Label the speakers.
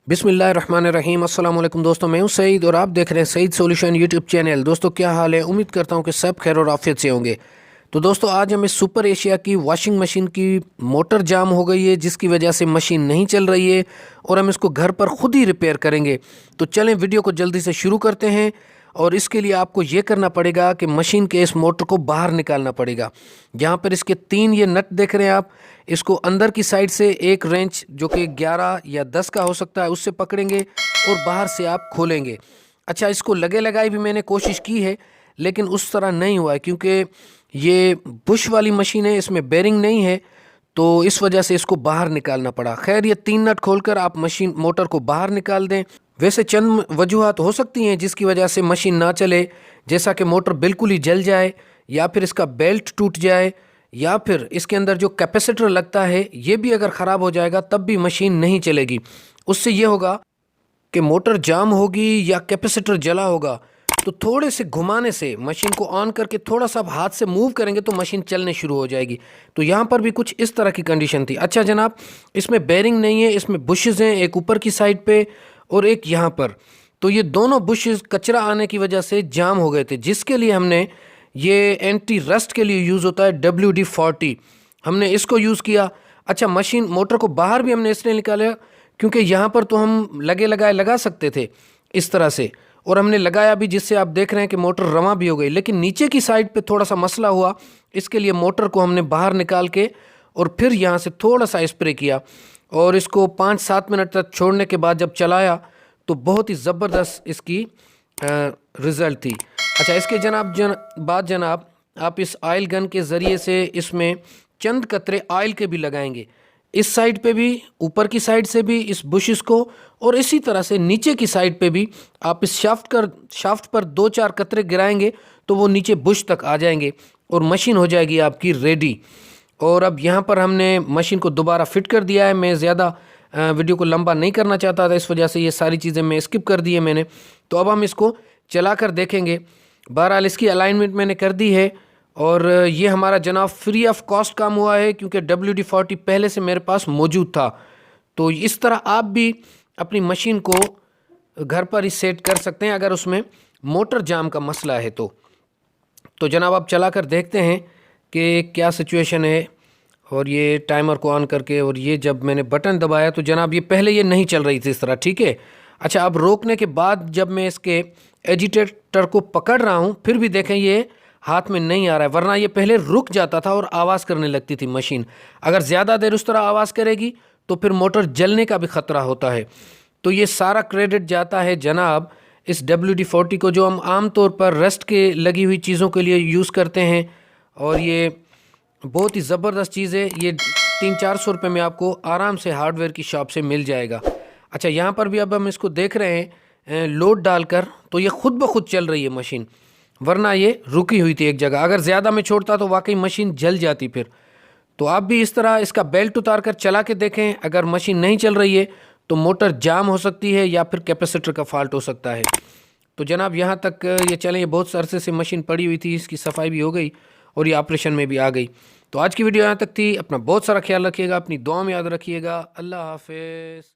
Speaker 1: बिस्मिल्लाहिर्रहमानिर्रहीम। अस्सलाम वालेकुम दोस्तों, मैं हूं सईद और आप देख रहे हैं सईद सॉल्यूशन यूट्यूब चैनल। दोस्तों क्या हाल है? उम्मीद करता हूं कि सब खैर और आफियत से होंगे। तो दोस्तों आज हमें सुपर एशिया की वॉशिंग मशीन की मोटर जाम हो गई है, जिसकी वजह से मशीन नहीं चल रही है और हम इसको घर पर ख़ुद ही रिपेयर करेंगे। तो चलें वीडियो को जल्दी से शुरू करते हैं। और इसके लिए आपको ये करना पड़ेगा कि मशीन के इस मोटर को बाहर निकालना पड़ेगा। यहाँ पर इसके 3 ये नट देख रहे हैं आप, इसको अंदर की साइड से एक रेंच जो कि 11 या 10 का हो सकता है उससे पकड़ेंगे और बाहर से आप खोलेंगे। अच्छा, इसको लगे लगाई भी मैंने कोशिश की है लेकिन उस तरह नहीं हुआ है, क्योंकि ये बुश वाली मशीन है, इसमें बेरिंग नहीं है, तो इस वजह से इसको बाहर निकालना पड़ा। खैर ये 3 नट खोलकर आप मशीन मोटर को बाहर निकाल दें। वैसे चंद वजूहात हो सकती हैं जिसकी वजह से मशीन ना चले, जैसा कि मोटर बिल्कुल ही जल जाए, या फिर इसका बेल्ट टूट जाए, या फिर इसके अंदर जो कैपेसिटर लगता है ये भी अगर ख़राब हो जाएगा तब भी मशीन नहीं चलेगी। उससे ये होगा कि मोटर जाम होगी या कैपेसिटर जला होगा, तो थोड़े से घुमाने से मशीन को ऑन करके थोड़ा सा हाथ से मूव करेंगे तो मशीन चलने शुरू हो जाएगी। तो यहाँ पर भी कुछ इस तरह की कंडीशन थी। अच्छा जनाब, इसमें बेरिंग नहीं है, इसमें बुशेज़ हैं, एक ऊपर की साइड पे और एक यहाँ पर। तो ये दोनों बुशेज़ कचरा आने की वजह से जाम हो गए थे, जिसके लिए हमने ये एंटी रस्ट के लिए यूज़ होता है WD40, हमने इसको यूज़ किया। अच्छा, मशीन मोटर को बाहर भी हमने इसलिए निकाला क्योंकि यहाँ पर तो हम लगे लगाए लगा सकते थे इस तरह से, और हमने लगाया भी, जिससे आप देख रहे हैं कि मोटर रवां भी हो गई। लेकिन नीचे की साइड पे थोड़ा सा मसला हुआ, इसके लिए मोटर को हमने बाहर निकाल के और फिर यहाँ से थोड़ा सा स्प्रे किया और इसको 5-7 मिनट तक छोड़ने के बाद जब चलाया तो बहुत ही ज़बरदस्त इसकी रिज़ल्ट थी। अच्छा, इसके बाद जनाब आप इस ऑयल गन के ज़रिए से इसमें चंद कतरे ऑयल के भी लगाएंगे, इस साइड पे भी, ऊपर की साइड से भी इस बुशेस को, और इसी तरह से नीचे की साइड पे भी आप इस शाफ्ट पर 2-4 कतरे गिराएंगे तो वो नीचे बुश तक आ जाएंगे और मशीन हो जाएगी आपकी रेडी। और अब यहाँ पर हमने मशीन को दोबारा फिट कर दिया है। मैं ज़्यादा वीडियो को लंबा नहीं करना चाहता था, इस वजह से ये सारी चीज़ें मैं स्किप कर दी है मैंने। तो अब हम इसको चला कर देखेंगे। बहरहाल इसकी अलाइनमेंट मैंने कर दी है और ये हमारा जनाब फ्री ऑफ कॉस्ट काम हुआ है, क्योंकि WD40 पहले से मेरे पास मौजूद था। तो इस तरह आप भी अपनी मशीन को घर पर ही सेट कर सकते हैं अगर उसमें मोटर जाम का मसला है तो जनाब आप चला कर देखते हैं कि क्या सिचुएशन है। और ये टाइमर को ऑन करके, और ये जब मैंने बटन दबाया तो जनाब ये पहले ये नहीं चल रही थी इस तरह, ठीक है। अच्छा, अब रोकने के बाद जब मैं इसके एजिटेटर को पकड़ रहा हूँ फिर भी देखें ये हाथ में नहीं आ रहा है, वरना ये पहले रुक जाता था और आवाज़ करने लगती थी मशीन। अगर ज़्यादा देर उस तरह आवाज़ करेगी तो फिर मोटर जलने का भी ख़तरा होता है। तो ये सारा क्रेडिट जाता है जनाब इस WD40 को, जो हम आम तौर पर रस्ट के लगी हुई चीज़ों के लिए यूज़ करते हैं। और ये बहुत ही ज़बरदस्त चीज़ है, ये 300-400 रुपये में आपको आराम से हार्डवेयर की शॉप से मिल जाएगा। अच्छा, यहाँ पर भी अब हम इसको देख रहे हैं लोड डालकर, तो ये खुद ब खुद चल रही है मशीन, वरना ये रुकी हुई थी एक जगह। अगर ज़्यादा मैं छोड़ता तो वाकई मशीन जल जाती फिर। तो आप भी इस तरह इसका बेल्ट उतार कर चला के देखें, अगर मशीन नहीं चल रही है तो मोटर जाम हो सकती है या फिर कैपेसिटर का फॉल्ट हो सकता है। तो जनाब यहाँ तक ये चलें, ये बहुत अरसे से मशीन पड़ी हुई थी, इसकी सफाई भी हो गई और ये ऑपरेशन में भी आ गई। तो आज की वीडियो यहाँ तक थी। अपना बहुत सारा ख्याल रखिएगा, अपनी दुआ में याद रखिएगा। अल्लाह हाफिज़।